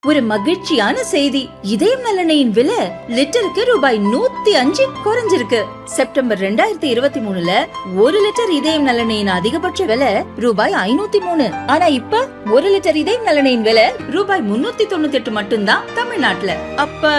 ஒரு மகிழ்ச்சியான செய்தி. இதயம் நலனையின் விலை லிட்டருக்கு ரூபாய் 105 குறைஞ்சிருக்கு. செப்டம்பர் 2023ல 1 லிட்டர் இதயம் நலனையின் அதிகபட்ச விலை ரூபாய் 503. ஆனா இப்ப 1 லிட்டர் இதயம் நலனையின் விலை ரூபாய் 398 மட்டும்தான் தமிழ்நாட்டுல. அப்ப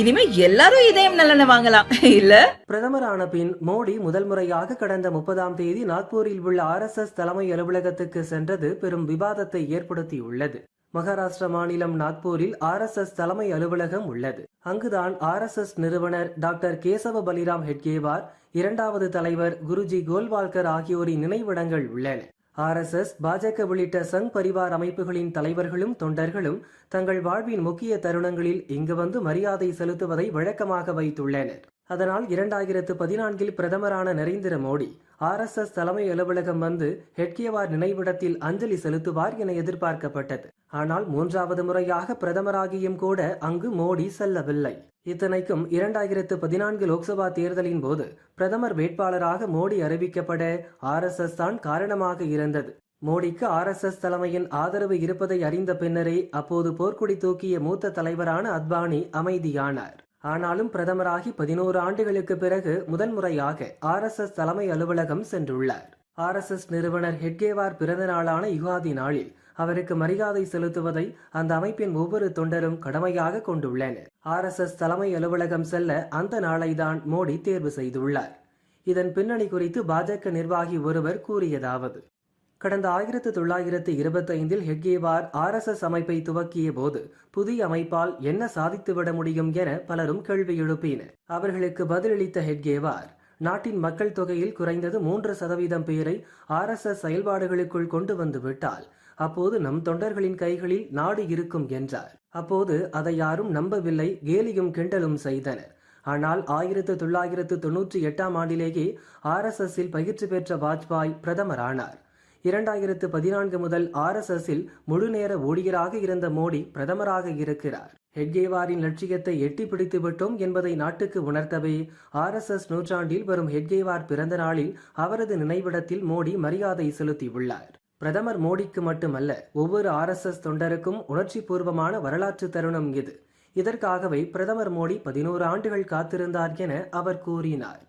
இனிமே எல்லாரும் இதயம் நலனை வாங்கலாம் இல்ல? பிரதமரான பின் மோடி முதல் முறையாக கடந்த 30ஆம் தேதி நாக்பூரில் உள்ள RSS தலைமை அலுவலகத்துக்கு சென்றது பெரும் விவாதத்தை ஏற்படுத்தியுள்ளது. மகாராஷ்டிரா மாநிலம் நாக்பூரில் RSS தலைமை அலுவலகம் உள்ளது. அங்குதான் RSS நிறுவனர் டாக்டர் கேசவ பலிராம் ஹெட்கேவார், இரண்டாவது தலைவர் குருஜி கோல்வால்கர் ஆகியோரின் நினைவிடங்கள் உள்ளன. RSS, பாஜக உள்ளிட்ட சங் பரிவார் அமைப்புகளின் தலைவர்களும் தொண்டர்களும் தங்கள் வாழ்வின் முக்கிய தருணங்களில் இங்கு வந்து மரியாதை செலுத்துவதை வழக்கமாக வைத்துள்ளனர். அதனால் 2014 பிரதமரான நரேந்திர மோடி RSS தலைமை அலுவலகம் வந்து ஹெட்கேவார் நினைவிடத்தில் அஞ்சலி செலுத்துவார் என எதிர்பார்க்கப்பட்டது. ஆனால் 3வது முறையாக பிரதமராகியும் கூட அங்கு மோடி செல்லவில்லை. இத்தனைக்கும் 2014 லோக்சபா தேர்தலின் போது பிரதமர் வேட்பாளராக மோடி அறிவிக்கப்பட RSS தான் காரணமாக இருந்தது. மோடிக்கு RSS தலைமையின் ஆதரவு இருப்பதை அறிந்த பின்னரே அப்போது போர்க்குடி தூக்கிய மூத்த தலைவரான அத்வானி அமைதியானார். ஆனாலும் பிரதமராகி 11 ஆண்டுகளுக்கு பிறகு முதல் முறையாக RSS தலைமை அலுவலகம் சென்றுள்ளார். RSS நிறுவனர் ஹெட்கேவார் பிறந்த நாளான யுகாதி நாளில் அவருக்கு மரியாதை செலுத்துவதை அந்த அமைப்பின் ஒவ்வொரு தொண்டரும் கடமையாக கொண்டுள்ளனர். RSS தலைமை அலுவலகம் செல்ல அந்த நாளை தான் மோடி தேர்வு செய்துள்ளார். இதன் பின்னணி குறித்து பாஜக நிர்வாகி ஒருவர் கூறியதாவது: கடந்த 1925 ஹெட்கேவார் RSS அமைப்பை துவக்கிய போது புதிய அமைப்பால் என்ன சாதித்துவிட முடியும் என பலரும் கேள்வி எழுப்பினர். அவர்களுக்கு பதிலளித்த ஹெட்கேவார், நாட்டின் மக்கள் தொகையில் குறைந்தது 3% பேரை RSS செயல்பாடுகளுக்குள் கொண்டு வந்து விட்டால் அப்போது நம் தொண்டர்களின் கைகளில் நாடு இருக்கும் என்றார். அப்போது அதை யாரும் நம்பவில்லை, கேலியும் கிண்டலும் செய்தனர். ஆனால் 1998ஆம் ஆண்டிலேயே RSSல் பயிற்சி பெற்ற வாஜ்பாய் பிரதமரானார். 2014 முதல் RSSல் முழுநேர ஊழியராக இருந்த மோடி பிரதமராக இருக்கிறார். ஹெட்கேவாரின் லட்சியத்தை எட்டி பிடித்து விட்டோம் என்பதை நாட்டுக்கு உணர்த்தவே RSS நூற்றாண்டில் வரும் ஹெட்கேவார் பிறந்த நாளில் அவரது நினைவிடத்தில் மோடி மரியாதை செலுத்தியுள்ளார். பிரதமர் மோடிக்கு மட்டுமல்ல, ஒவ்வொரு RSS தொண்டருக்கும் உணர்ச்சி பூர்வமான வரலாற்று தருணம் இது. இதற்காகவே பிரதமர் மோடி 11 ஆண்டுகள் காத்திருந்தார் என அவர் கூறினார்.